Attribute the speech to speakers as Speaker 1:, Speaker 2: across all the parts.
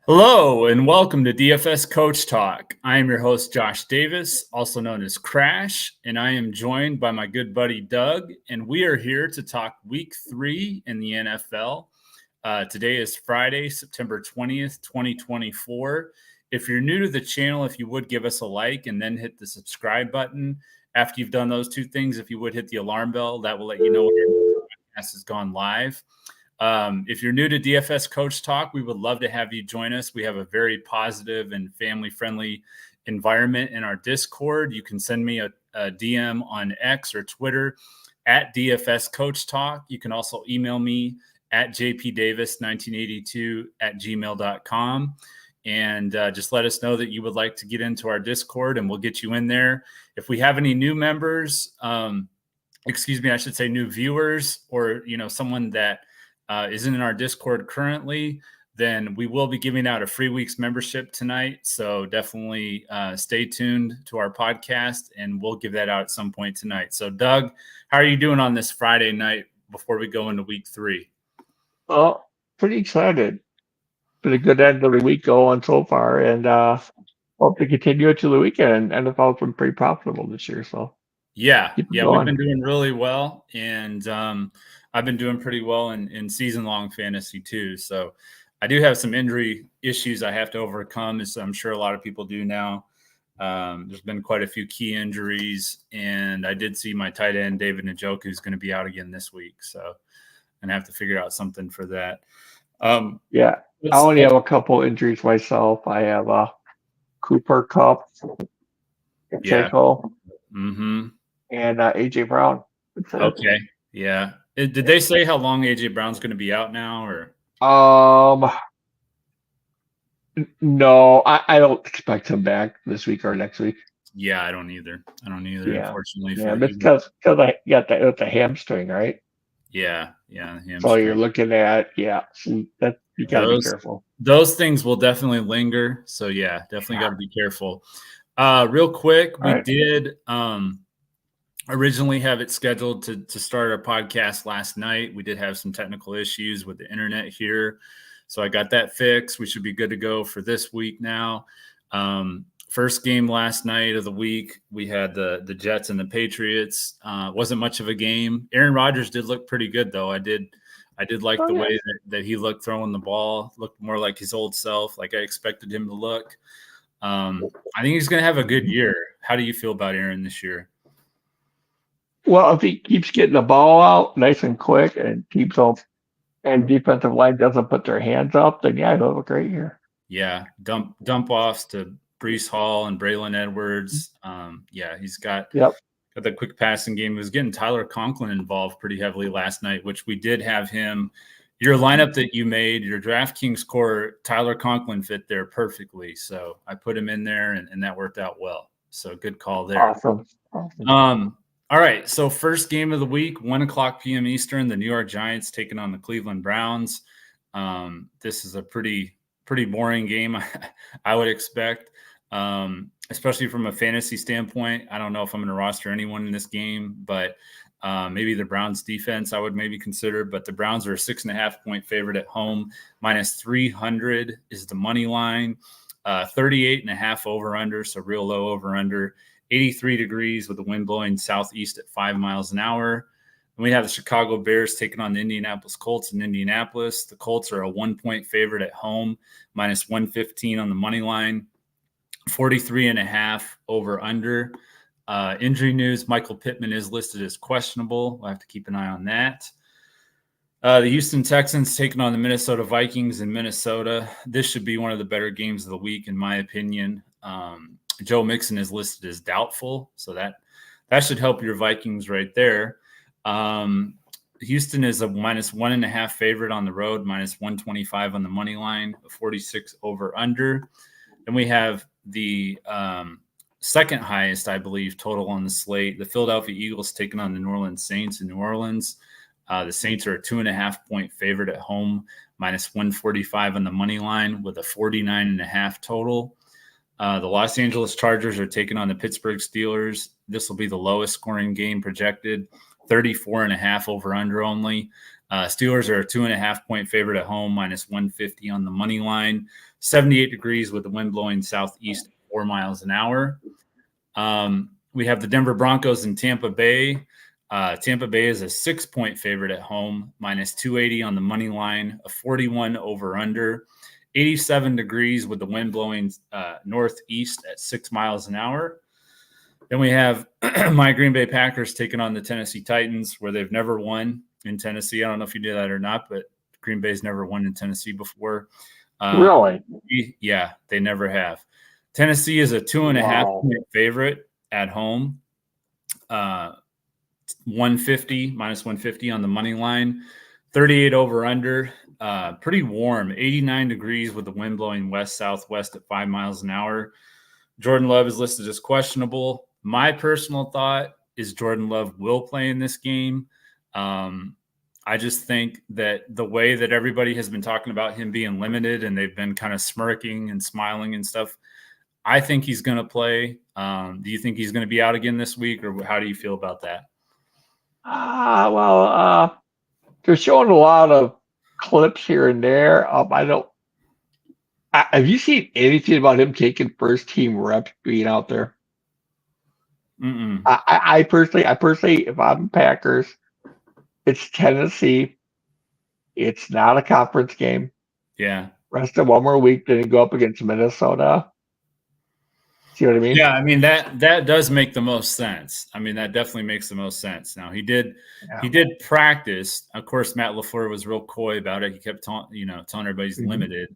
Speaker 1: Hello and welcome to DFS Coach Talk. I am your host, Josh Davis, also known as Crash, and I am joined by my good buddy, Doug, and we are here to talk Week 3 in the NFL. Today is Friday, September 20th, 2024. If you're new to the channel, if you would give us a like and then hit the subscribe button. After you've done those two things, if you would hit the alarm bell, that will let you know when your podcast has gone live. If you're new to DFS Coach Talk, we would love to have you join us. We have a very positive and family-friendly environment in our Discord. You can send me a DM on X or Twitter at DFS Coach Talk. You can also email me at jpdavis1982@gmail.com. And just let us know that you would like to get into our Discord, and we'll get you in there. If we have any new members, I should say new viewers, or someone that isn't in our Discord currently, then we will be giving out a free week's membership tonight. So definitely stay tuned to our podcast, and we'll give that out at some point tonight. So Doug, how are you doing on this Friday night before we go into Week 3?
Speaker 2: Well, pretty excited. Been a good end of the week going so far, and hope to continue it to the weekend. NFL's been pretty profitable this year, so
Speaker 1: yeah,
Speaker 2: keep it
Speaker 1: we've
Speaker 2: going.
Speaker 1: been doing really well, and I've been doing pretty well in season-long fantasy too. So I do have some injury issues I have to overcome, as I'm sure a lot of people do now. There's been quite a few key injuries, and I did see my tight end, David Njoku, is going to be out again this week. So I'm going to have to figure out something for that.
Speaker 2: Yeah, I only have a couple injuries myself. I have Cooper Kupp, Pacheco, and AJ Brown.
Speaker 1: Okay, yeah. Did they say how long AJ Brown's going to be out now, or?
Speaker 2: No, I don't expect him back this week or next week.
Speaker 1: Yeah, I don't either.
Speaker 2: Yeah.
Speaker 1: Unfortunately.
Speaker 2: Yeah, because I got the hamstring, right?
Speaker 1: Yeah, hamstring.
Speaker 2: So you're looking at that you got to be careful.
Speaker 1: Those things will definitely linger. So yeah, definitely got to be careful. Real quick, we did originally have it scheduled to start our podcast last night. We did have some technical issues with the internet here, so I got that fixed. We should be good to go for this week now. First game last night of the week, we had the Jets and the Patriots. Wasn't much of a game. Aaron Rodgers did look pretty good, though. I did like the way that he looked throwing the ball. Looked more like his old self, like I expected him to look. I think he's going to have a good year. How do you feel about Aaron this year?
Speaker 2: Well, if he keeps getting the ball out nice and quick and keeps them, and defensive line doesn't put their hands up, then he'll have a great year.
Speaker 1: Yeah, dump offs to Breece Hall and Braylon Edwards. He's got the quick passing game. He was getting Tyler Conklin involved pretty heavily last night, which we did have him. Your lineup that you made, your DraftKings core, Tyler Conklin fit there perfectly. So I put him in there, and that worked out well. So good call there.
Speaker 2: Awesome.
Speaker 1: All right, so first game of the week, 1:00 p.m. Eastern, the New York Giants taking on the Cleveland Browns. This is a pretty boring game, I would expect, especially from a fantasy standpoint. I don't know if I'm going to roster anyone in this game, but maybe the Browns defense I would maybe consider. But the Browns are a 6.5-point favorite at home. -300 is the money line. 38.5 over-under, so real low over-under. 83 degrees with the wind blowing southeast at 5 miles an hour. And we have the Chicago Bears taking on the Indianapolis Colts in Indianapolis. The Colts are a 1-point favorite at home, -115 on the money line. 43.5 over-under. Injury news, Michael Pittman is listed as questionable. We'll have to keep an eye on that. The Houston Texans taking on the Minnesota Vikings in Minnesota. This should be one of the better games of the week, in my opinion. Joe Mixon is listed as doubtful, so that should help your Vikings right there. Houston is a -1.5 favorite on the road, -125 on the money line, 46 over-under. Then we have the second highest, I believe, total on the slate. The Philadelphia Eagles taking on the New Orleans Saints in New Orleans. The Saints are a 2.5-point favorite at home, -145 on the money line with a 49.5 total. The Los Angeles Chargers are taking on the Pittsburgh Steelers. This will be the lowest scoring game projected, 34.5 over-under only. Steelers are a 2.5-point favorite at home, -150 on the money line. 78 degrees with the wind blowing southeast 4 miles an hour. We have the Denver Broncos in Tampa Bay. Tampa Bay is a 6-point favorite at home, -280 on the money line, a 41 over/under. 87 degrees with the wind blowing northeast at 6 miles an hour. Then we have my Green Bay Packers taking on the Tennessee Titans, where they've never won in Tennessee. I don't know if you did that or not, but Green Bay's never won in Tennessee before.
Speaker 2: Really?
Speaker 1: Yeah, they never have. Tennessee is a 2.5-point favorite at home. 150, -150 on the money line. 38 over/under. Pretty warm, 89 degrees with the wind blowing west-southwest at 5 miles an hour. Jordan Love is listed as questionable. My personal thought is Jordan Love will play in this game. I just think that the way that everybody has been talking about him being limited and they've been kind of smirking and smiling and stuff, I think he's going to play. Do you think he's going to be out again this week, or how do you feel about that?
Speaker 2: They're showing a lot of clips here and there. Have you seen anything about him taking first team reps being out there? I personally, if I'm Packers, it's Tennessee. It's not a conference game.
Speaker 1: Yeah.
Speaker 2: Rest of one more week, then you go up against Minnesota. See what I mean?
Speaker 1: Yeah, I mean that does make the most sense. I mean, that definitely makes the most sense. Now he did practice. Of course, Matt LaFleur was real coy about it. He kept telling everybody he's limited.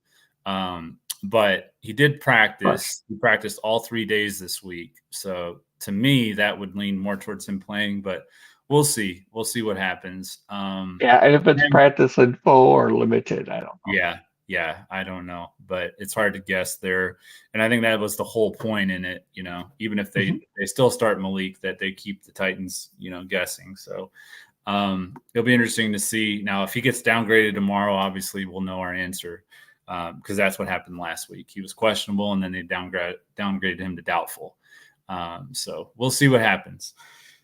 Speaker 1: But he did practice. He practiced all 3 days this week. So to me, that would lean more towards him playing, but we'll see. We'll see what happens.
Speaker 2: And if it's practice info or limited, I don't know.
Speaker 1: Yeah, I don't know, but it's hard to guess there. And I think that was the whole point in it, even if they still start Malik, that they keep the Titans, guessing. So it'll be interesting to see. Now, if he gets downgraded tomorrow, obviously we'll know our answer, because that's what happened last week. He was questionable, and then they downgraded him to doubtful. So we'll see what happens.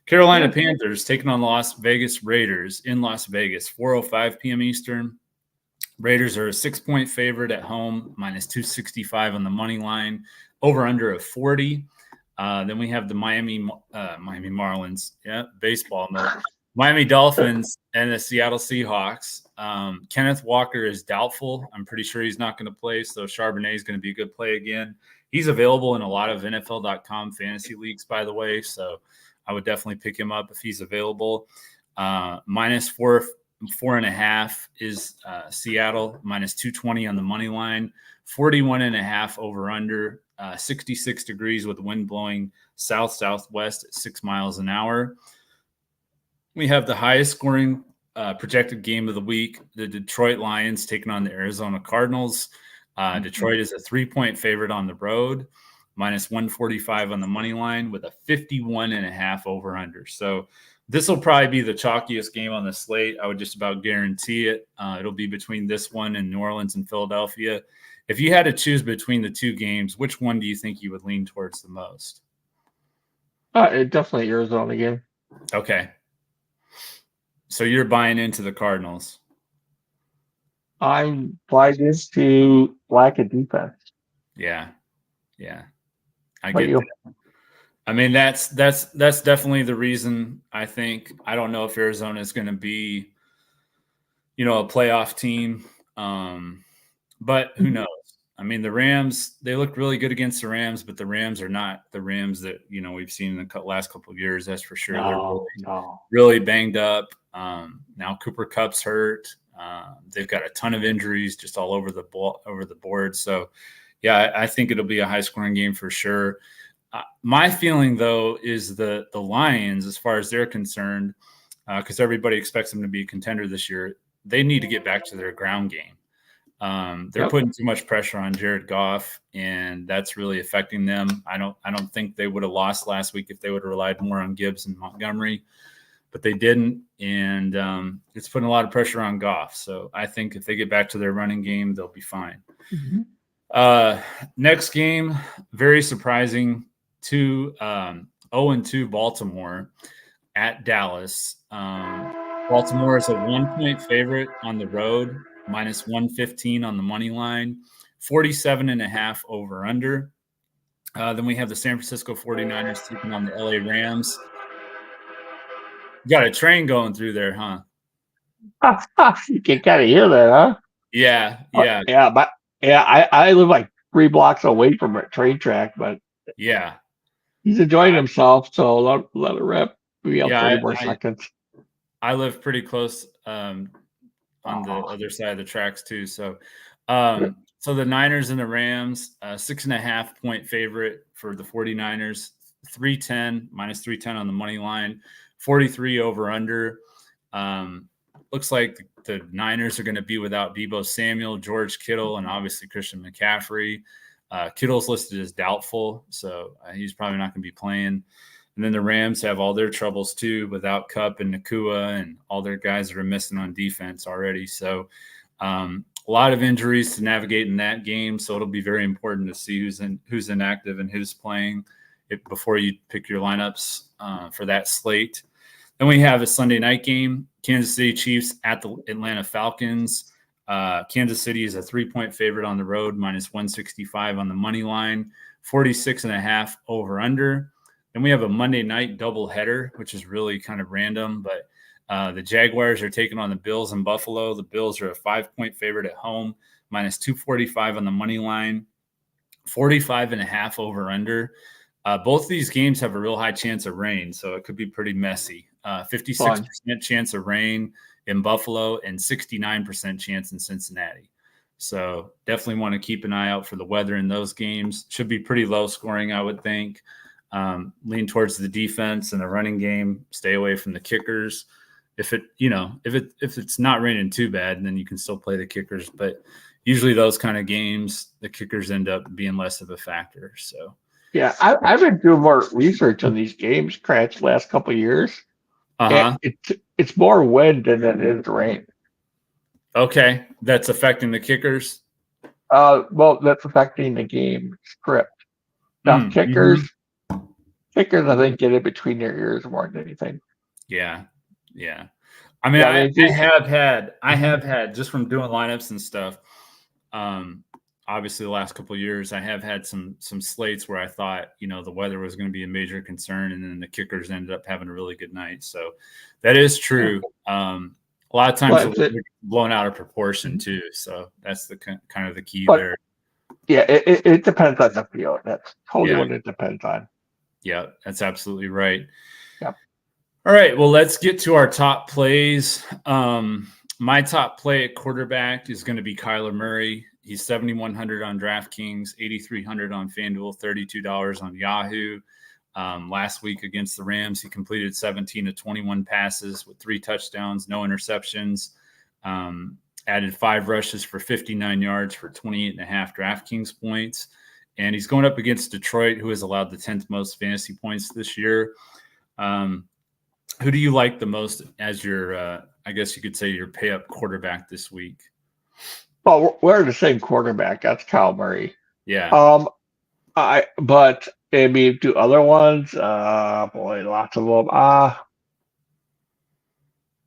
Speaker 1: Carolina Panthers taking on Las Vegas Raiders in Las Vegas, 4:05 p.m. Eastern. Raiders are a 6-point favorite at home, -265 on the money line, over/under of 40. Then we have the Miami Marlins, baseball mode. Miami Dolphins and the Seattle Seahawks. Kenneth Walker is doubtful. I'm pretty sure he's not going to play, so Charbonnet is going to be a good play again. He's available in a lot of NFL.com fantasy leagues, by the way, so I would definitely pick him up if he's available. -4.5 is Seattle, -220 on the money line, 41.5 over/under, 66 degrees with the wind blowing south-southwest at 6 miles an hour. We have the highest scoring projected game of the week, the Detroit Lions taking on the Arizona Cardinals. Detroit is a 3-point favorite on the road, -145 on the money line with a 51.5 over/under. So this will probably be the chalkiest game on the slate. I would just about guarantee it. It'll be between this one and New Orleans and Philadelphia. If you had to choose between the two games, which one do you think you would lean towards the most?
Speaker 2: Definitely Arizona game.
Speaker 1: Okay. So you're buying into the Cardinals.
Speaker 2: I'm buying into lack of defense.
Speaker 1: Yeah. I get that. I mean, that's definitely the reason. I think. I don't know if Arizona is going to be, a playoff team, but who knows? I mean, the Rams, they look really good against the Rams, but the Rams are not the Rams that we've seen in the last couple of years. That's for sure. They're really banged up. Now Cooper Kupp's hurt. They've got a ton of injuries just all over the board. So, yeah, I think it'll be a high-scoring game for sure. My feeling, though, is the Lions, as far as they're concerned, because everybody expects them to be a contender this year, they need to get back to their ground game. They're putting too much pressure on Jared Goff, and that's really affecting them. I don't think they would have lost last week if they would have relied more on Gibbs and Montgomery, but they didn't, and it's putting a lot of pressure on Goff. So I think if they get back to their running game, they'll be fine. Next game, very surprising. 0-2 Baltimore at Dallas. Baltimore is a 1-point favorite on the road, minus 115 on the money line, 47.5 over under. Then we have the San Francisco 49ers taking on the LA Rams. You got a train going through there, huh?
Speaker 2: You can kind of hear that, huh?
Speaker 1: Yeah.
Speaker 2: I live like 3 blocks away from a train track, but
Speaker 1: Yeah.
Speaker 2: he's enjoying himself, so let it rip. We have
Speaker 1: Yeah,
Speaker 2: 30 more seconds.
Speaker 1: I live pretty close on the other side of the tracks too. So so the Niners and the Rams, 6.5-point favorite for the 49ers, 310, minus 310 on the money line, 43 over under. Looks like the Niners are going to be without Deebo Samuel, George Kittle, and obviously Christian McCaffrey. Kittle's listed as doubtful, so he's probably not going to be playing. And then the Rams have all their troubles too, without Kupp and Nakua and all their guys that are missing on defense already. So a lot of injuries to navigate in that game. So it'll be very important to see who's inactive and who's playing before you pick your lineups for that slate. Then we have a Sunday night game, Kansas City Chiefs at the Atlanta Falcons. Kansas City is a 3-point favorite on the road, minus 165 on the money line, 46.5 over under. Then we have a Monday night doubleheader, which is really kind of random, but the Jaguars are taking on the Bills in Buffalo. The Bills are a 5-point favorite at home, minus 245 on the money line, 45.5 over under. Both of these games have a real high chance of rain, so it could be pretty messy. 56% chance of rain in Buffalo and 69% chance in Cincinnati. So definitely want to keep an eye out for the weather in those games. Should be pretty low scoring, I would think. Lean towards the defense and the running game. Stay away from the kickers. If it's not raining too bad, then you can still play the kickers. But usually those kind of games, the kickers end up being less of a factor. So
Speaker 2: yeah, I've been doing more research on these games, Kratz, last couple of years. It's more wind than it is rain.
Speaker 1: Okay, that's affecting the kickers.
Speaker 2: Well, that's affecting the game script. Now, kickers, I think, get it between their ears more than anything.
Speaker 1: Yeah. I mean, I have had just from doing lineups and stuff. Obviously, the last couple of years, I have had some slates where I thought the weather was going to be a major concern, and then the kickers ended up having a really good night. So that is true. A lot of times it's blown out of proportion too. So that's the kind of the key there.
Speaker 2: Yeah, it depends on the field. That's totally what it depends on.
Speaker 1: Yeah, that's absolutely right.
Speaker 2: Yep.
Speaker 1: All right, well, let's get to our top plays. My top play at quarterback is going to be Kyler Murray. He's 7,100 on DraftKings, 8,300 on Fanduel, $32 on Yahoo. Last week against the Rams, he completed 17 of 21 passes with 3 touchdowns, no interceptions. Added 5 rushes for 59 yards for 28.5 DraftKings points. And he's going up against Detroit, who has allowed the 10th most fantasy points this year. Who do you like the most as your, I guess you could say, your pay-up quarterback this week?
Speaker 2: Well, we're the same quarterback. That's Kyle Murray.
Speaker 1: Yeah.
Speaker 2: But I mean, do other ones? Boy, lots of them.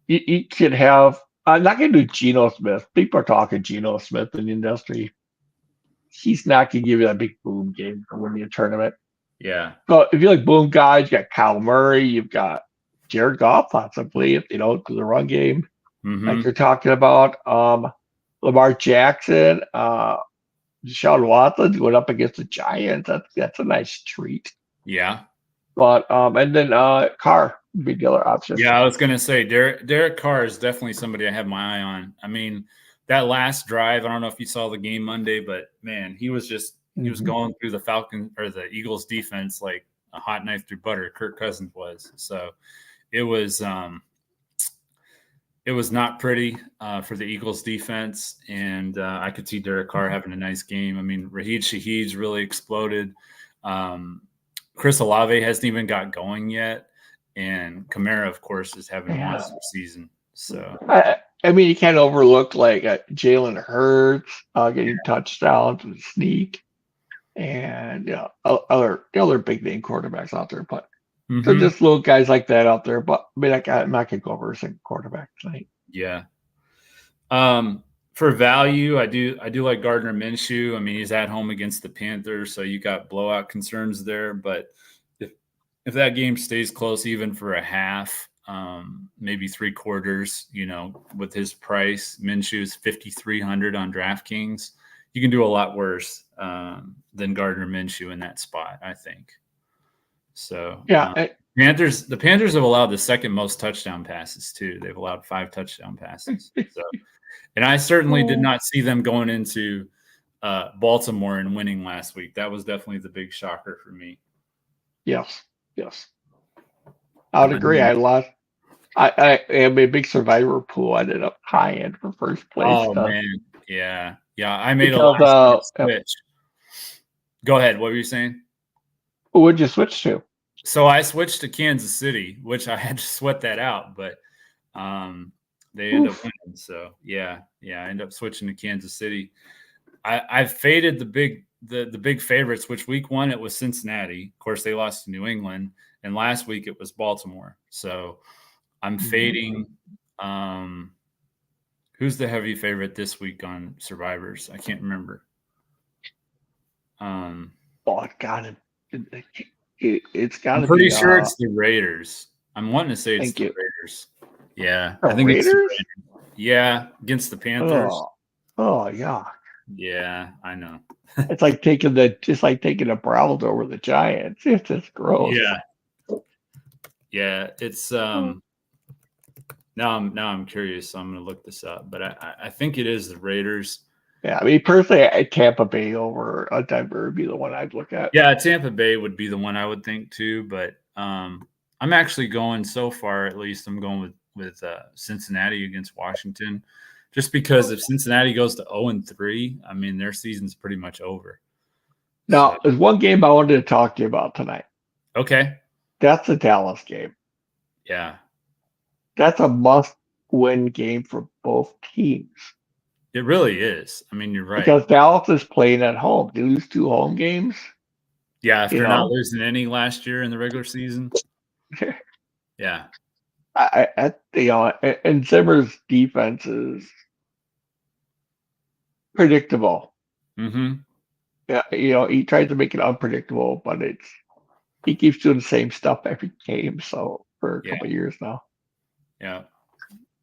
Speaker 2: You could have. I'm not going to do Geno Smith. People are talking Geno Smith in the industry. He's not going to give you that big boom game for winning a tournament.
Speaker 1: Yeah.
Speaker 2: So if you like boom guys, you got Kyle Murray, you've got Jared Goff, possibly, if they don't do the run game, like you're talking about. Lamar Jackson, Deshaun Watson going up against the Giants. That's a nice treat.
Speaker 1: Yeah.
Speaker 2: But and then Carr would be the other option.
Speaker 1: Yeah, I was gonna say Derek Carr is definitely somebody I have my eye on. I mean, that last drive, I don't know if you saw the game Monday, but man, he was going through the Falcons or the Eagles defense like a hot knife through butter. Kirk Cousins was. So it was not pretty for the Eagles defense, and I could see Derek Carr having a nice game. I mean, Raheed Shaheed's really exploded. Chris Olave hasn't even got going yet, and Kamara, of course, is having a monster season. So
Speaker 2: I mean, you can't overlook like Jalen Hurts getting touchdowns with sneak, and other big name quarterbacks out there. But So
Speaker 1: Mm-hmm.
Speaker 2: just little guys like that out there. But I mean, I'm not gonna go over a single quarterback tonight.
Speaker 1: Yeah. For value, I do like Gardner Minshew. I mean, he's at home against the Panthers, so you got blowout concerns there. But if that game stays close, even for a half, maybe three quarters, with his price, Minshew's 5,300 on DraftKings. You can do a lot worse than Gardner Minshew in that spot, I think. So
Speaker 2: Yeah,
Speaker 1: the Panthers have allowed the second most touchdown passes too. They've allowed 5 touchdown passes. So, and I certainly did not see them going into Baltimore and winning last week. That was definitely the big shocker for me.
Speaker 2: yes. I would agree. I am a big survivor pool. I ended up high end for first place.
Speaker 1: Oh man, yeah. I made a
Speaker 2: Because
Speaker 1: last switch. Go ahead. What were you saying?
Speaker 2: Who would you switch to?
Speaker 1: So I switched to Kansas City, which I had to sweat that out, but they end up winning. So yeah, I end up switching to Kansas City. I've faded the big favorites. Which week one it was Cincinnati. Of course, they lost to New England, and last week it was Baltimore. So I'm fading. Who's the heavy favorite this week on Survivors? I can't remember.
Speaker 2: Oh, God, it's got to be.
Speaker 1: I'm pretty sure it's the Raiders. I'm wanting to say it's the Raiders. Yeah,
Speaker 2: I think it's the Raiders.
Speaker 1: Yeah, against the Panthers.
Speaker 2: Oh yeah.
Speaker 1: Yeah, I know.
Speaker 2: It's like taking the Browns over the Giants. It's just gross.
Speaker 1: Yeah. It's now I'm curious, so I'm going to look this up. But I think it is the Raiders.
Speaker 2: Yeah, I mean, personally, Tampa Bay over Denver would be the one I'd look at.
Speaker 1: Yeah, Tampa Bay would be the one I would think too. But I'm actually going so far. At least I'm going with Cincinnati against Washington, just because if Cincinnati goes to 0-3, I mean their season's pretty much over.
Speaker 2: Now, there's one game I wanted to talk to you about tonight.
Speaker 1: Okay,
Speaker 2: that's the Dallas game.
Speaker 1: Yeah,
Speaker 2: that's a must-win game for both teams.
Speaker 1: It really is. I mean, you're right.
Speaker 2: Because Dallas is playing at home. They lose 2 home games.
Speaker 1: Yeah, after not losing any last year in the regular season. Yeah.
Speaker 2: And Zimmer's defense is predictable.
Speaker 1: Mm-hmm.
Speaker 2: Yeah, he tries to make it unpredictable, but he keeps doing the same stuff every game. So for a couple of years now.
Speaker 1: Yeah.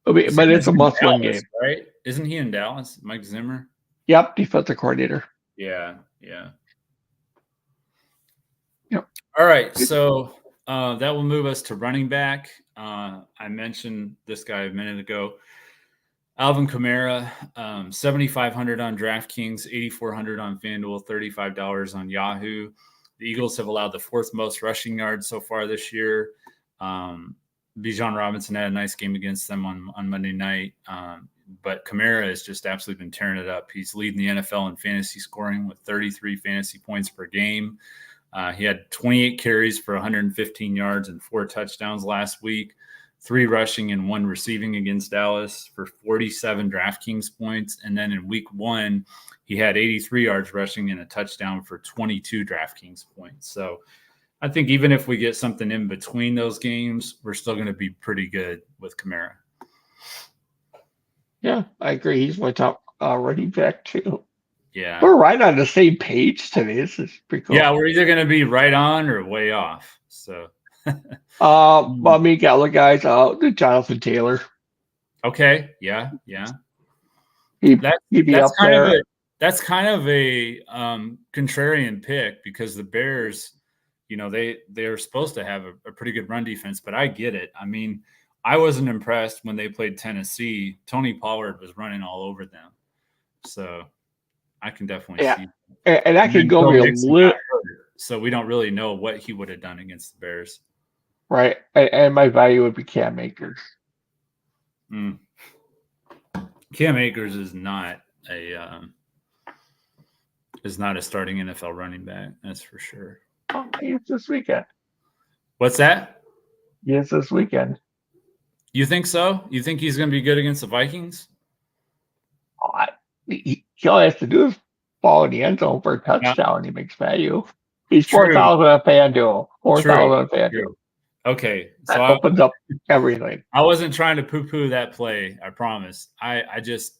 Speaker 2: But it's a must-win game,
Speaker 1: right? Isn't he in Dallas, Mike Zimmer?
Speaker 2: Yep, defensive coordinator.
Speaker 1: Yeah.
Speaker 2: Yep.
Speaker 1: All right, so that will move us to running back. I mentioned this guy a minute ago. Alvin Kamara, 7,500 on DraftKings, 8,400 on Fanduel, $35 on Yahoo. The Eagles have allowed the 4th most rushing yards so far this year. Bijan Robinson had a nice game against them on Monday night. But Kamara has just absolutely been tearing it up. He's leading the NFL in fantasy scoring with 33 fantasy points per game. He had 28 carries for 115 yards and 4 touchdowns last week, 3 rushing and 1 receiving against Dallas for 47 DraftKings points. And then in week 1, he had 83 yards rushing and a touchdown for 22 DraftKings points. So I think even if we get something in between those games, we're still going to be pretty good with Kamara.
Speaker 2: Yeah, I agree. He's my top running back too.
Speaker 1: Yeah.
Speaker 2: We're right on the same page today. This is pretty cool.
Speaker 1: Yeah, we're either going to be right on or way off. So
Speaker 2: well, me got other guys, Jonathan Taylor.
Speaker 1: Okay. Yeah. That's kind of a contrarian pick because the Bears, they're supposed to have a pretty good run defense, but I get it. I mean, I wasn't impressed when they played Tennessee. Tony Pollard was running all over them. So I can definitely see.
Speaker 2: And I can go a little.
Speaker 1: So we don't really know what he would have done against the Bears.
Speaker 2: Right. And my value would be Cam Akers.
Speaker 1: Cam Akers is not a starting NFL running back. That's for sure.
Speaker 2: Oh, it's this weekend.
Speaker 1: What's that?
Speaker 2: Yes, this weekend.
Speaker 1: You think so? You think he's going to be good against the Vikings?
Speaker 2: He all he has to do is fall in the end zone for a touchdown, and he makes value. He's 4,000 on Fanduel. 4,000 on Fanduel.
Speaker 1: Okay, so
Speaker 2: That opens up everything.
Speaker 1: I wasn't trying to poo-poo that play. I promise. I just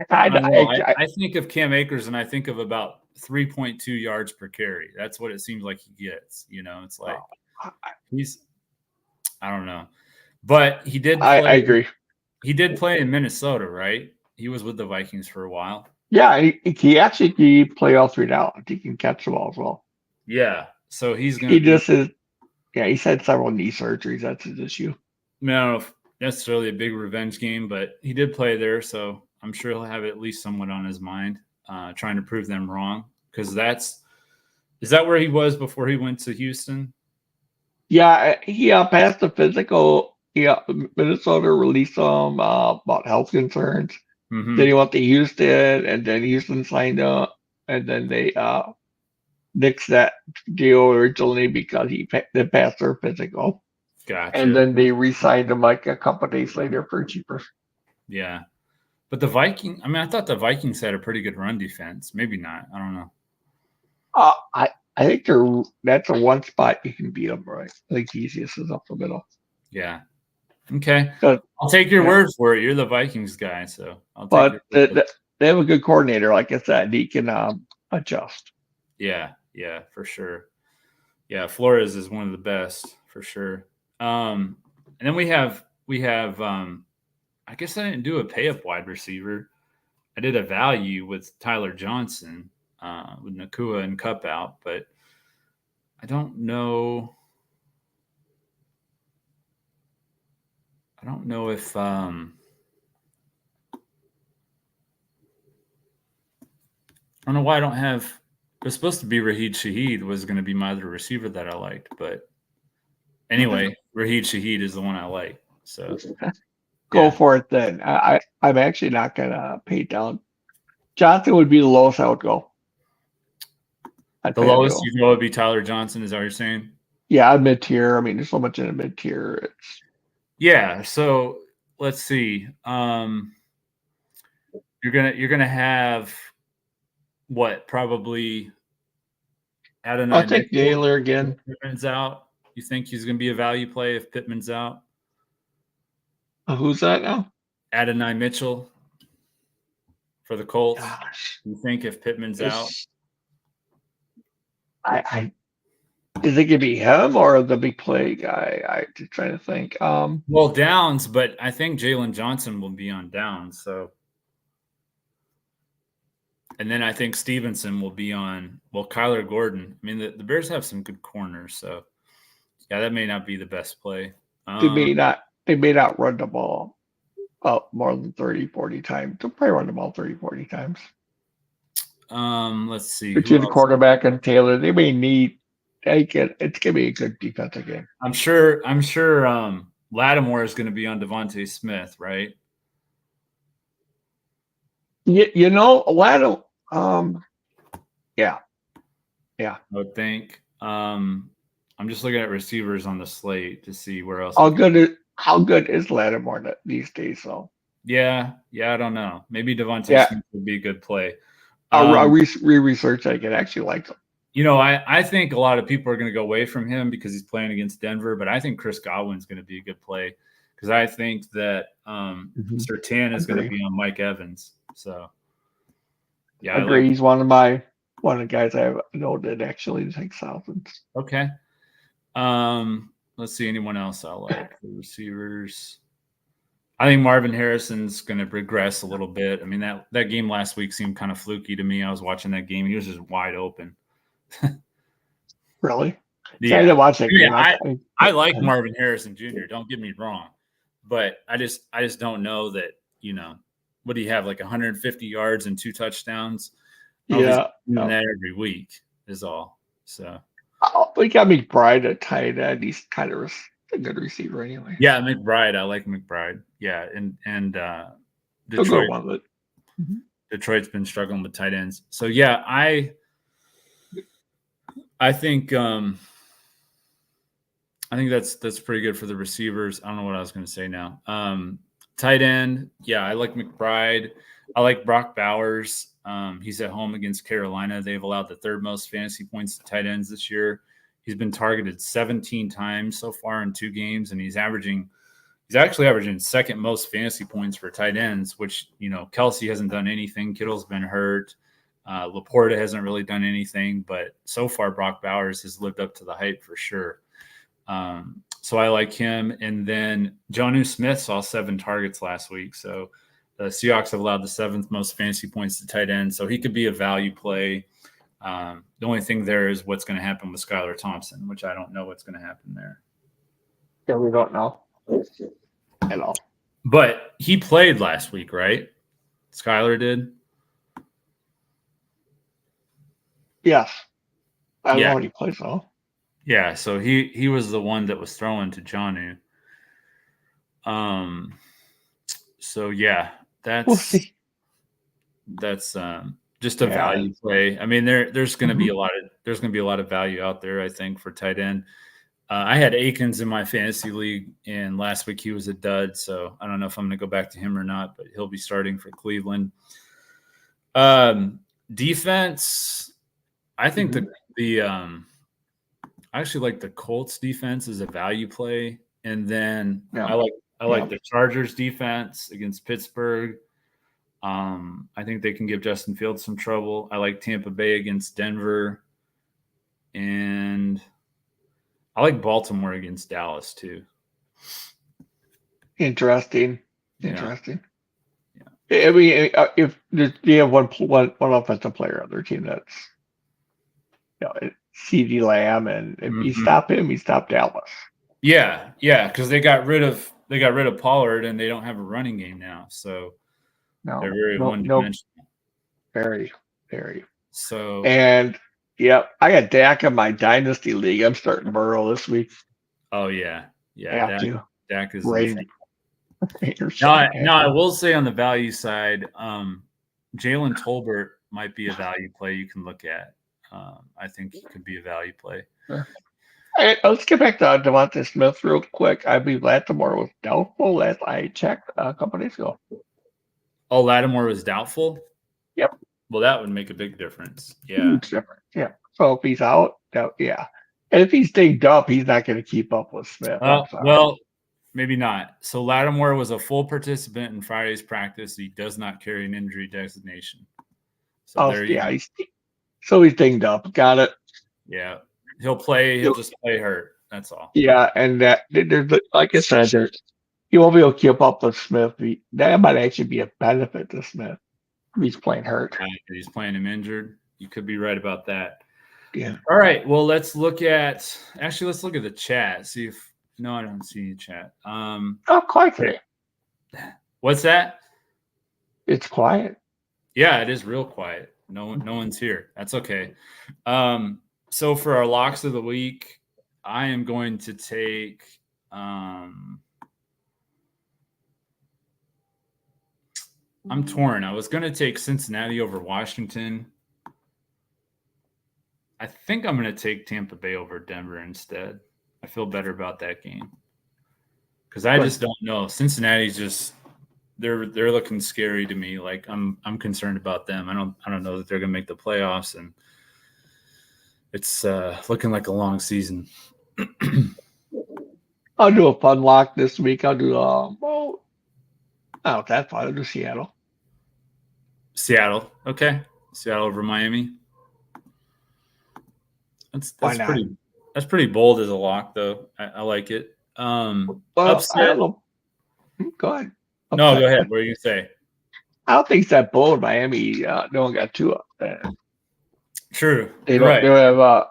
Speaker 1: I don't know. I think of Cam Akers and I think of about 3.2 yards per carry. That's what it seems like he gets. It's like he's I don't know, but he did play.
Speaker 2: I agree.
Speaker 1: He did play in Minnesota, right? He was with the Vikings for a while.
Speaker 2: Yeah, he actually can play all 3 downs. He can catch the ball as well.
Speaker 1: Yeah, so he's going
Speaker 2: to be. Just is. Yeah, he's had several knee surgeries. That's his issue.
Speaker 1: I don't know if necessarily a big revenge game, but he did play there, so I'm sure he'll have at least somewhat on his mind, trying to prove them wrong. Because is that where he was before he went to Houston?
Speaker 2: Yeah, he passed the physical. Yeah, Minnesota released him about health concerns.
Speaker 1: Mm-hmm.
Speaker 2: Then he went to Houston, and then Houston signed up, and then they nixed that deal originally because they passed their physical.
Speaker 1: Gotcha.
Speaker 2: And then they re-signed him like a couple of days later for cheaper.
Speaker 1: Yeah, but I thought the Vikings had a pretty good run defense. Maybe not. I don't know.
Speaker 2: I think that's a one spot you can beat them, right? I think the easiest is up the middle.
Speaker 1: Yeah. Okay. I'll take your word for it. You're the Vikings guy, so I'll take
Speaker 2: they have a good coordinator, like I said. He can adjust.
Speaker 1: Yeah, for sure. Yeah, Flores is one of the best for sure. And then we have I guess I didn't do a pay up wide receiver. I did a value with Tyler Johnson, with Nakua and Cup out, but I don't know. I don't know if I don't know why I don't have. It was supposed to be Raheed Shaheed was going to be my other receiver that I liked, but anyway, Raheed Shaheed is the one I like. So
Speaker 2: go for it then. I'm actually not gonna pay down. Johnson would be the lowest I would go.
Speaker 1: The lowest you go would be Tyler Johnson. Is that what you're saying?
Speaker 2: Yeah, mid tier. I mean, there's so much in a mid tier.
Speaker 1: Yeah. So let's see. You're gonna have what? Probably Adonai.
Speaker 2: I'll take Naylor again.
Speaker 1: Pittman's out. You think he's gonna be a value play if Pittman's out?
Speaker 2: Who's that now?
Speaker 1: Adonai Mitchell for the Colts. Gosh. You think if Pittman's out?
Speaker 2: Is it gonna be him or the big play guy? I'm just trying to think.
Speaker 1: Well, Downs, but I think Jalen Johnson will be on Downs. So, and then I think Stevenson will be on. Well, Kyler Gordon. I mean, the Bears have some good corners, so yeah, that may not be the best play.
Speaker 2: They may not run the ball more than 30, 40 times. They'll probably run the ball 30, 40 times.
Speaker 1: Let's see.
Speaker 2: Between the quarterback and Taylor, they may need. It's gonna be a good defensive game.
Speaker 1: I'm sure. Lattimore is going to be on Devontae Smith, right?
Speaker 2: Lattimore. Yeah.
Speaker 1: I would think. I'm just looking at receivers on the slate to see where else.
Speaker 2: How good is Lattimore these days, though?
Speaker 1: Yeah. I don't know. Maybe Devontae Smith would be a good play.
Speaker 2: I'll research. I can actually like him.
Speaker 1: I think a lot of people are going to go away from him because he's playing against Denver, but I think Chris Godwin's going to be a good play because I think that Surtain is going to be on Mike Evans. So, yeah,
Speaker 2: I agree. He's one of the guys I know that actually takes thousands.
Speaker 1: Okay. Let's see. Anyone else I like? The receivers. I think Marvin Harrison's going to regress a little bit. I mean, that game last week seemed kind of fluky to me. I was watching that game. He was just wide open.
Speaker 2: Really?
Speaker 1: Yeah.
Speaker 2: I didn't watch that game.
Speaker 1: I like Marvin Harrison Jr. Don't get me wrong, but I just don't know that what do you have, like 150 yards and 2 touchdowns?
Speaker 2: Yeah,
Speaker 1: doing that every week is all. So
Speaker 2: we got McBride at tight end. He's kind of a good receiver anyway.
Speaker 1: Yeah, McBride. I like McBride. Yeah, and
Speaker 2: Detroit.
Speaker 1: Detroit's been struggling with tight ends. So yeah, I think that's pretty good for the receivers. I don't know what I was going to say now. Tight end, yeah, I like McBride. I like Brock Bowers. He's at home against Carolina. They've allowed the 3rd most fantasy points to tight ends this year. He's been targeted 17 times so far in 2 games, and he's actually averaging second most fantasy points for tight ends, which, Kelsey hasn't done anything. Kittle's been hurt. Laporta hasn't really done anything, but so far Brock Bowers has lived up to the hype for sure. So I like him. And then Jonnu Smith saw 7 targets last week. So the Seahawks have allowed the 7th most fantasy points to tight end. So he could be a value play. The only thing there is what's going to happen with Skylar Thompson, which I don't know what's going to happen there.
Speaker 2: Yeah, we don't know at all.
Speaker 1: But he played last week, right? Skylar did?
Speaker 2: Yes. I don't know when he plays, though.
Speaker 1: Yeah, so he was the one that was throwing to Jonnu. So yeah,
Speaker 2: We'll see.
Speaker 1: That's just a value play. I mean, there's going to be a lot of value out there, I think, for tight end. I had Akins in my fantasy league, and last week he was a dud. So I don't know if I'm going to go back to him or not, but he'll be starting for Cleveland. Defense, I think I actually like the Colts defense as a value play, and then I like the Chargers defense against Pittsburgh. I think they can give Justin Fields some trouble. I like Tampa Bay against Denver, and I like Baltimore against Dallas too.
Speaker 2: Interesting. Yeah. I mean, if you have one offensive player on their team that's, CeeDee Lamb, and if you stop him, you stop Dallas.
Speaker 1: Yeah, because they got rid of Pollard, and they don't have a running game now, so they're very one-dimensional.
Speaker 2: Very, very.
Speaker 1: So,
Speaker 2: and I got Dak in my dynasty league. I'm starting Burrow this week.
Speaker 1: Oh yeah. Dak is
Speaker 2: ready.
Speaker 1: Now I will say on the value side, Jalen Tolbert might be a value play you can look at. I think he could be a value play.
Speaker 2: Sure. Right, let's get back to Devontae Smith real quick. I believe Lattimore was doubtful last I checked a couple days ago.
Speaker 1: Oh, Lattimore was doubtful?
Speaker 2: Yep.
Speaker 1: Well, that would make a big difference. Yeah.
Speaker 2: Huge difference. Yeah. So if he's out, yeah. And if he's dinged up, he's not going to keep up with Smith.
Speaker 1: Well, maybe not. So Lattimore was a full participant in Friday's practice. He does not carry an injury designation. So
Speaker 2: he's dinged up. Got it.
Speaker 1: Yeah. He'll play. He'll just play hurt. That's all.
Speaker 2: Yeah, and there's, like I said, he won't be able to keep up with Smith. That might actually be a benefit to Smith. He's playing hurt.
Speaker 1: He's playing him injured. You could be right about that.
Speaker 2: Yeah.
Speaker 1: All right. Well, let's look at the chat. See if I don't see any chat.
Speaker 2: Quiet today.
Speaker 1: What's that?
Speaker 2: It's quiet.
Speaker 1: Yeah, it is real quiet. No one's here. That's okay. So for our locks of the week, I am going to take I'm torn. I was going to take Cincinnati over Washington. I think I'm going to take Tampa Bay over Denver instead. I feel better about that game because I just don't know. Cincinnati's just they're looking scary to me. Like I'm concerned about them. I don't know that they're going to make the playoffs, and it's looking like a long season.
Speaker 2: I'll do a fun lock this week. I'll do not that fun. I'll do Seattle.
Speaker 1: Okay. Seattle over Miami. That's pretty bold as a lock, though. I like it. Upset.
Speaker 2: I don't know. Go ahead.
Speaker 1: Upset. No, go ahead. What are you gonna say?
Speaker 2: I don't think it's that bold. Miami, no one got too upset.
Speaker 1: True.
Speaker 2: They don't have a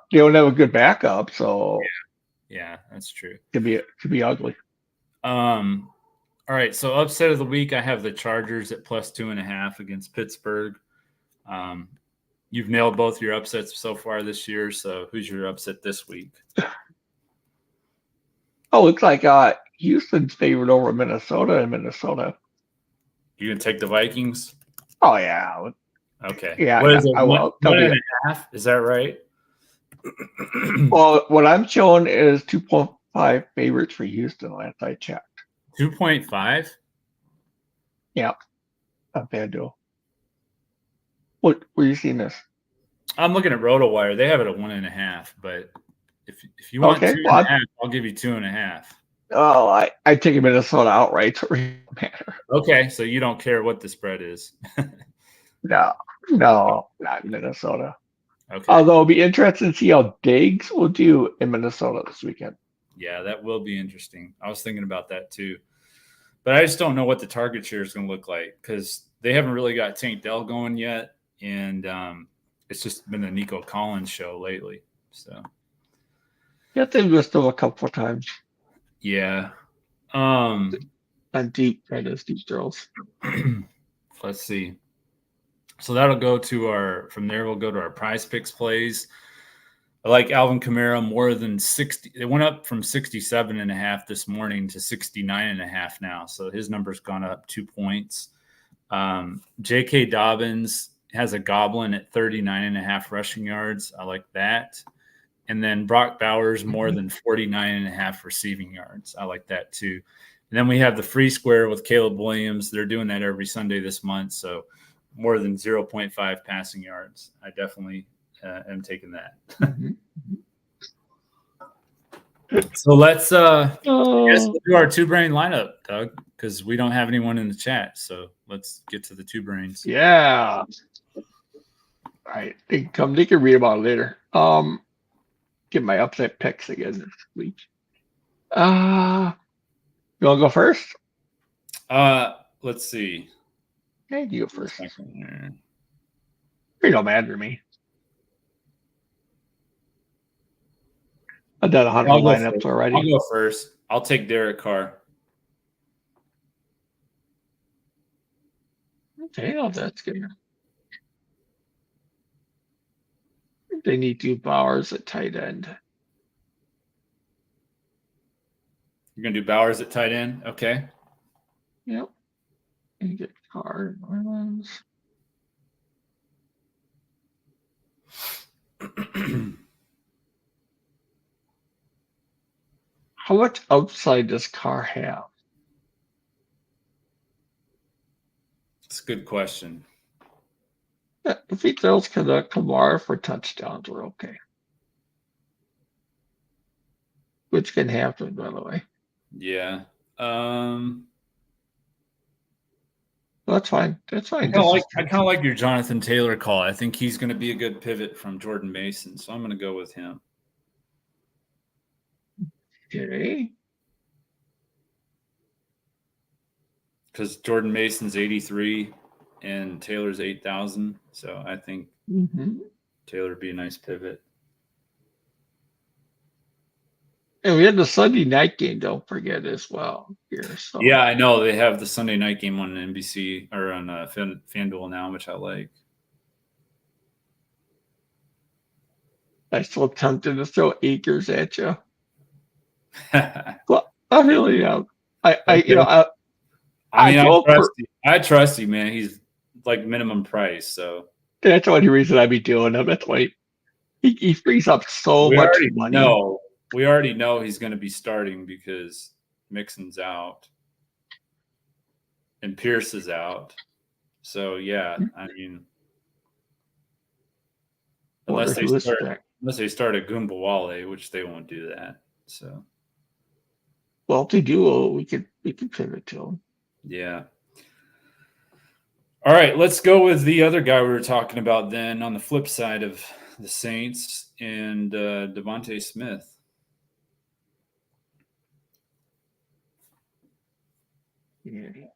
Speaker 2: good backup, so
Speaker 1: yeah, that's true.
Speaker 2: Could be ugly.
Speaker 1: All right, so upset of the week, I have the Chargers at +2.5 against Pittsburgh. You've nailed both your upsets so far this year. So who's your upset this week?
Speaker 2: Looks like Houston's favored over Minnesota in Minnesota.
Speaker 1: You gonna take the Vikings?
Speaker 2: Oh yeah.
Speaker 1: Okay.
Speaker 2: Yeah.
Speaker 1: What is it? 1.5? Is that right?
Speaker 2: Well, what I'm showing is 2.5 favorites for Houston last I checked.
Speaker 1: 2.5?
Speaker 2: Yeah. On Fanduel. What were you seeing this?
Speaker 1: I'm looking at RotoWire. They have it at 1.5, but If you want
Speaker 2: Okay,
Speaker 1: 2.5, I'll give you 2.5.
Speaker 2: oh, I take Minnesota outright. So it doesn't matter.
Speaker 1: Okay, so you don't care what the spread is.
Speaker 2: No, not Minnesota.
Speaker 1: Okay.
Speaker 2: Although it'll be interesting to see how Diggs will do in Minnesota this weekend.
Speaker 1: Yeah, that will be interesting. I was thinking about that too. But I just don't know what the target share is going to look like because they haven't really got Tank Dell going yet. And it's just been the Nico Collins show lately. So,
Speaker 2: You have to invest them a couple of times
Speaker 1: yeah.
Speaker 2: on deep throws.
Speaker 1: Let's see. So that'll go to from there, we'll go to our Prizepicks plays. I like Alvin Kamara more than 60. It went up from 67.5 this morning to 69.5 now. So his number's gone up 2 points. J.K. Dobbins has a goblin at 39.5 rushing yards. I like that. And then Brock Bowers more than 49.5 receiving yards. I like that too. And then we have the free square with Caleb Williams. They're doing that every Sunday this month. So more than 0.5 passing yards. I definitely am taking that. So let's do our two brain lineup, Doug, because we don't have anyone in the chat. So let's get to the two brains.
Speaker 2: Yeah. All right. They can read about it later. Get my upset picks again this week. You want to go first?
Speaker 1: Let's see.
Speaker 2: Hey, you go first. It don't matter to me. I've done 100 lineups already.
Speaker 1: I'll go first. I'll take Derek Carr.
Speaker 2: Okay, that's good. They need 2 Bowers at tight end.
Speaker 1: You're going to do Bowers at tight end? Okay.
Speaker 2: Yep. And get Carr and Orleans. How much outside does Carr have?
Speaker 1: That's a good question.
Speaker 2: If he throws Kamara for touchdowns, we're okay. Which can happen, by the way.
Speaker 1: Yeah.
Speaker 2: That's fine. That's fine.
Speaker 1: I kind of like your Jonathan Taylor call. I think he's going to be a good pivot from Jordan Mason, so I'm going to go with him.
Speaker 2: Okay.
Speaker 1: Because Jordan Mason's 83 and Taylor's 8,000, so I think Taylor would be a nice pivot.
Speaker 2: And we had the Sunday night game, don't forget, as well here. So.
Speaker 1: Yeah, I know. They have the Sunday night game on NBC or on Fanduel now, which I like.
Speaker 2: I still tempted to throw Akers at you. Well, I really am. I
Speaker 1: trust you, man. He's like minimum price, so
Speaker 2: that's the only reason I'd be doing him. That's why he frees up so much money.
Speaker 1: We already know he's going to be starting because Mixon's out and Pierce is out. So yeah, I mean, unless they start a Goombawale, which they won't do that. So,
Speaker 2: well, if they do, we can pivot to him.
Speaker 1: Yeah. All right, let's go with the other guy we were talking about then on the flip side of the Saints and Devontae Smith.
Speaker 2: Yeah.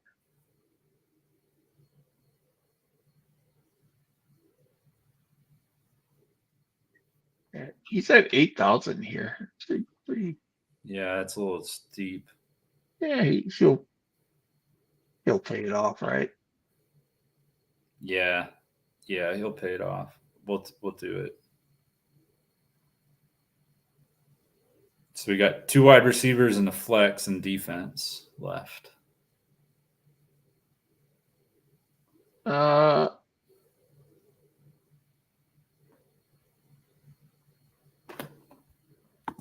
Speaker 2: He's at 8,000 here.
Speaker 1: Yeah, it's a little steep.
Speaker 2: Yeah, he'll pay it off, right?
Speaker 1: Yeah, he'll pay it off. We'll do it. So we got 2 wide receivers and a flex and defense left.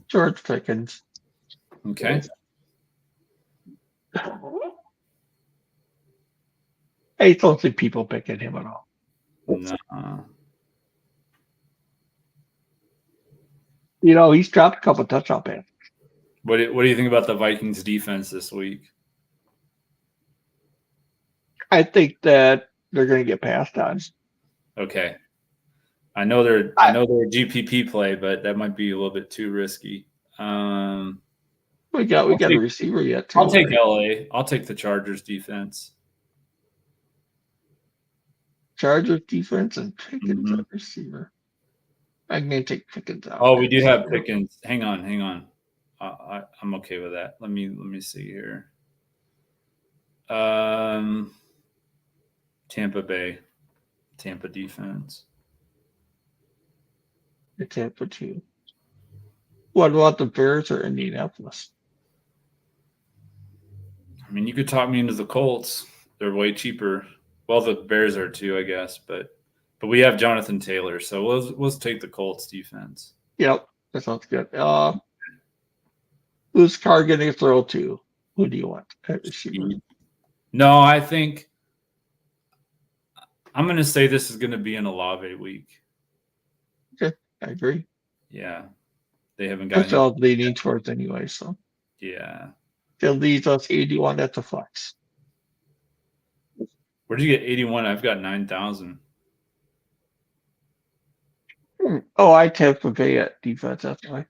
Speaker 2: George Pickens.
Speaker 1: Okay.
Speaker 2: I don't see people picking him at all.
Speaker 1: No.
Speaker 2: He's dropped a couple touchdown passes.
Speaker 1: What do you think about the Vikings defense this week?
Speaker 2: I think that they're going to get passed on.
Speaker 1: Okay. I know they're a GPP play, but that might be a little bit too risky.
Speaker 2: We got a receiver yet too.
Speaker 1: I'll take LA. I'll take the Chargers defense.
Speaker 2: Chargers defense and Pickens at receiver. I'm going to take Pickens out.
Speaker 1: Oh, we do have Pickens. Hang on. I'm okay with that. Let me see here. Tampa defense.
Speaker 2: The Tampa too. What about the Bears or Indianapolis?
Speaker 1: I mean, you could talk me into the Colts. They're way cheaper. Well, the Bears are too, I guess, but we have Jonathan Taylor, so let's take the Colts defense.
Speaker 2: Yep, that sounds good. Who's Carr going to throw to? Who do you want at receiver?
Speaker 1: No, I think I'm going to say this is going to be an Olave week.
Speaker 2: Okay, I agree.
Speaker 1: Yeah, they haven't got.
Speaker 2: That's all they need towards anyway. So
Speaker 1: yeah,
Speaker 2: that leaves us 81 at the flex.
Speaker 1: Where did you get 81? I've got 9,000.
Speaker 2: Oh, I Tampa Bay at defense. That's why.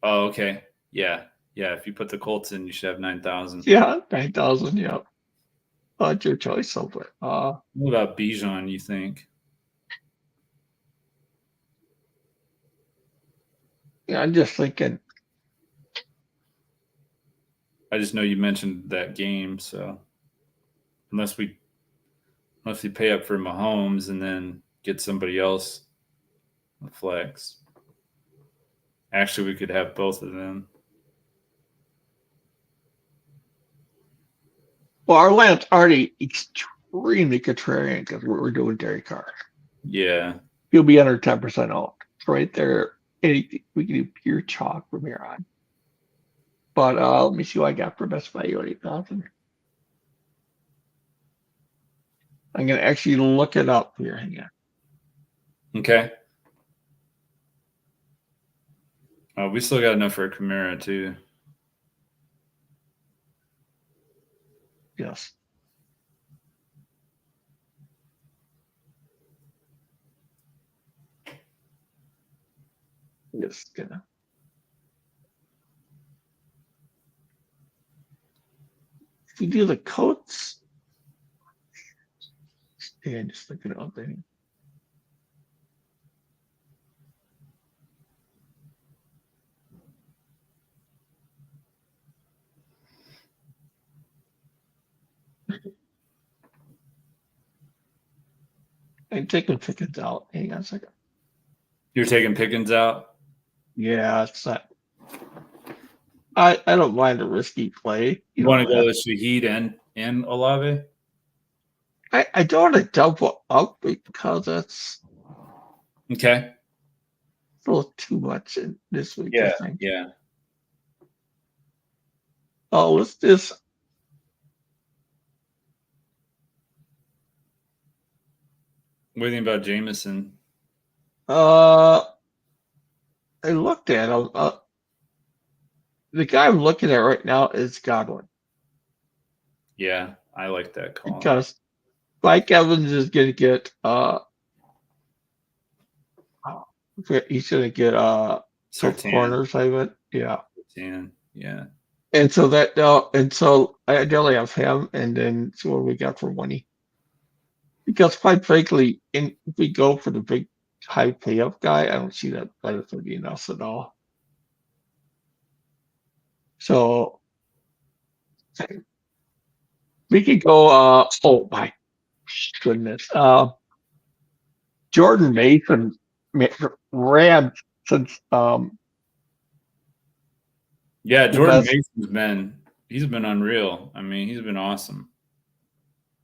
Speaker 1: Oh, okay. Yeah. If you put the Colts in, you should have 9,000.
Speaker 2: Yeah, 9,000. Yeah. It's your choice, so but
Speaker 1: what about Bijan, you think?
Speaker 2: Yeah, I'm just thinking.
Speaker 1: I just know you mentioned that game, so unless we pay up for Mahomes and then get somebody else on flex. Actually, we could have both of them.
Speaker 2: Well, our lineup's already extremely contrarian because we're doing Derek Carr.
Speaker 1: Yeah.
Speaker 2: He'll be under 10% off. Right there. Anything we can do pure chalk from here on. But let me see what I got for best value at 8,000. I'm going to actually look it up here. Hang on.
Speaker 1: Okay. We still got enough for a Kamara, too.
Speaker 2: Yes. Just gonna. If you do the coats, yeah, just looking up there. I'm taking Pickens out. Hang on a second.
Speaker 1: You're taking Pickens out?
Speaker 2: Yeah, it's not. I don't mind a risky play.
Speaker 1: You want to go with Shaheed and Olave?
Speaker 2: I don't want to double up because that's
Speaker 1: okay.
Speaker 2: A little too much in this week.
Speaker 1: Yeah,
Speaker 2: I think.
Speaker 1: Yeah.
Speaker 2: Oh, let's just.
Speaker 1: What do you think about Jameson?
Speaker 2: I looked at him. The guy I'm looking at right now is Godwin.
Speaker 1: Yeah, I like that call.
Speaker 2: Because Mike Evans is going to get he's going to get corners. I went, yeah.
Speaker 1: Yeah.
Speaker 2: And so I definitely have him, and then so what we got for money. Because quite frankly, if we go for the big high payoff guy, I don't see that benefiting us at all. So we could go. Oh my goodness, Jordan Mason ran since.
Speaker 1: Yeah, Jordan Mason's been unreal. I mean, he's been awesome.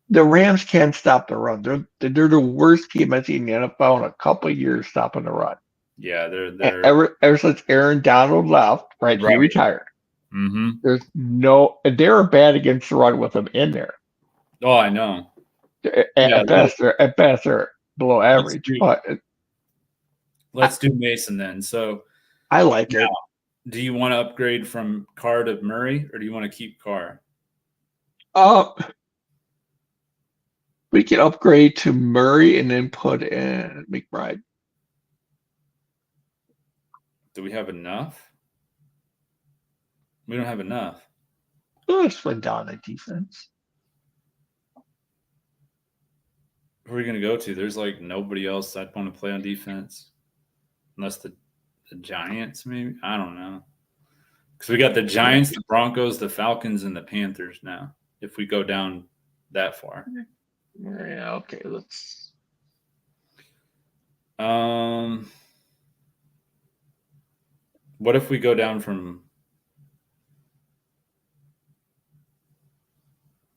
Speaker 2: The Rams can't stop the run. They're the worst team I've seen in the NFL in a couple of years stopping the run.
Speaker 1: Yeah, they're
Speaker 2: ever since Aaron Donald left, right? He retired.
Speaker 1: Mm-hmm.
Speaker 2: They're bad against the run with him in there.
Speaker 1: Oh, I know.
Speaker 2: At best, they're below average.
Speaker 1: Let's do Mason then. So
Speaker 2: I like it.
Speaker 1: Do you want to upgrade from Carr to Murray, or do you want to keep Carr?
Speaker 2: We can upgrade to Murray and then put in McBride.
Speaker 1: Do we have enough? We don't have enough.
Speaker 2: Let's put down the defense.
Speaker 1: Who are we going to go to? There's like nobody else I'd want to play on defense. Unless the Giants, maybe? I don't know. Because we got the Giants, the Broncos, the Falcons, and the Panthers now, if we go down that far.
Speaker 2: Yeah, okay, let's...
Speaker 1: What if we go down from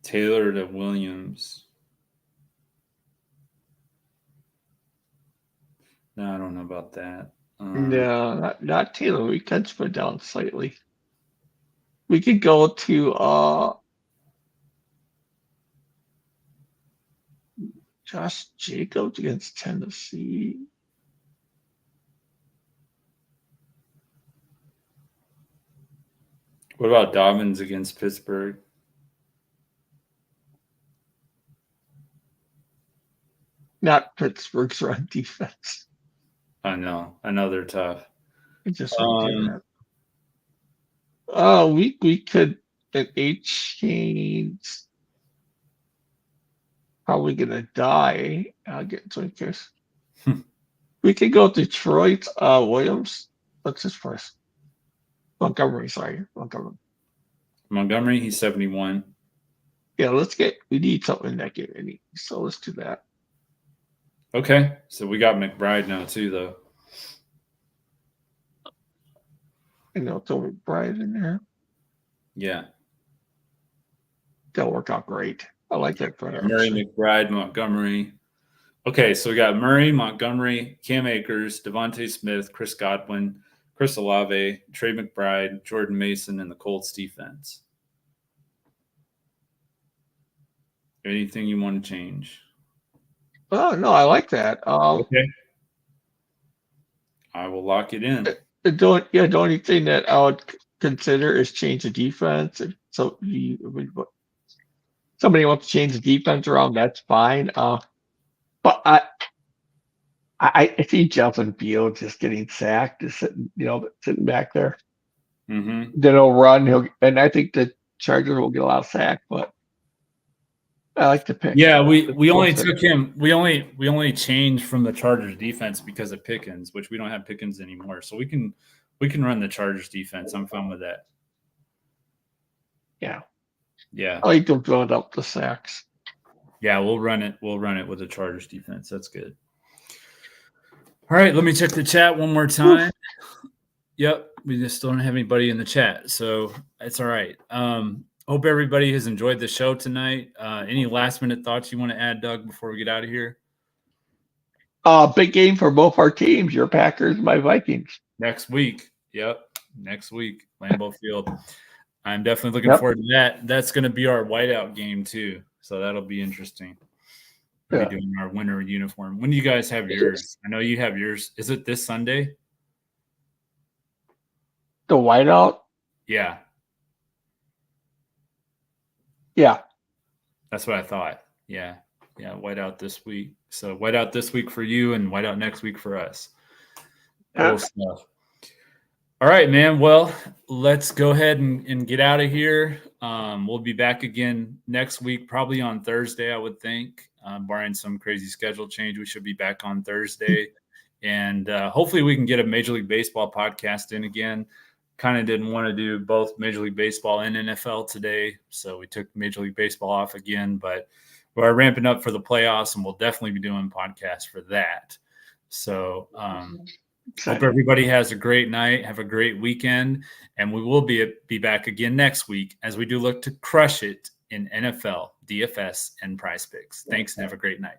Speaker 1: Taylor to Williams? No, I don't know about that.
Speaker 2: No, not Taylor. We can put down slightly. We could go to Josh Jacobs against Tennessee.
Speaker 1: What about Dobbins against Pittsburgh?
Speaker 2: Not Pittsburgh's run defense.
Speaker 1: I know they're tough.
Speaker 2: Just we could an H probably gonna die. I'll get to it. We could go Detroit. Williams. What's his first? Montgomery. Sorry, Montgomery.
Speaker 1: Montgomery. He's 71.
Speaker 2: Yeah, we need something in that game. So let's do that.
Speaker 1: Okay, so we got McBride now too, though.
Speaker 2: Throw McBride in there.
Speaker 1: Yeah,
Speaker 2: that'll work out great. I like that for
Speaker 1: Murray, McBride, Montgomery. Okay, so we got Murray, Montgomery, Cam Akers, Devontae Smith, Chris Godwin, Chris Olave, Trey McBride, Jordan Mason, and the Colts defense. Anything you want to change?
Speaker 2: Oh, no, I like that.
Speaker 1: Okay. I will lock it in.
Speaker 2: The only thing that I would consider is change the defense. So somebody wants to change the defense around, that's fine. But I see Justin Fields just getting sacked, just sitting back there.
Speaker 1: Mm-hmm.
Speaker 2: Then he'll run. And I think the Chargers will get a lot of sack, but I like to pick.
Speaker 1: Yeah, we only took him. We only changed from the Chargers defense because of Pickens, which we don't have Pickens anymore. So we can run the Chargers defense. I'm fine with that.
Speaker 2: Yeah.
Speaker 1: Yeah.
Speaker 2: I like to build up the sacks.
Speaker 1: Yeah, we'll run it. We'll run it with the Chargers defense. That's good. All right, let me check the chat one more time. Yep, we just don't have anybody in the chat, so it's all right. Hope everybody has enjoyed the show tonight. Any last-minute thoughts you want to add, Doug, before we get out of here?
Speaker 2: Big game for both our teams, your Packers, my Vikings.
Speaker 1: Next week. Yep, next week, Lambeau Field. I'm definitely looking forward to that. That's going to be our whiteout game, too, so that'll be interesting. We'll be doing our winter uniform. When do you guys have yours? I know you have yours. Is it this Sunday?
Speaker 2: The whiteout?
Speaker 1: Yeah.
Speaker 2: Yeah.
Speaker 1: That's what I thought. Yeah. Yeah. Whiteout this week. So whiteout this week for you and whiteout next week for us. Cool stuff. All right, man. Well, let's go ahead and get out of here. We'll be back again next week, probably on Thursday, I would think. Barring some crazy schedule change, we should be back on Thursday. And hopefully we can get a Major League Baseball podcast in again. Kind of didn't want to do both Major League Baseball and NFL today, so we took Major League Baseball off again. But we're ramping up for the playoffs, and we'll definitely be doing podcasts for that. So hope everybody has a great night, have a great weekend, and we will be back again next week as we do look to crush it in NFL, DFS, and Prizepicks. Thanks, and have a great night.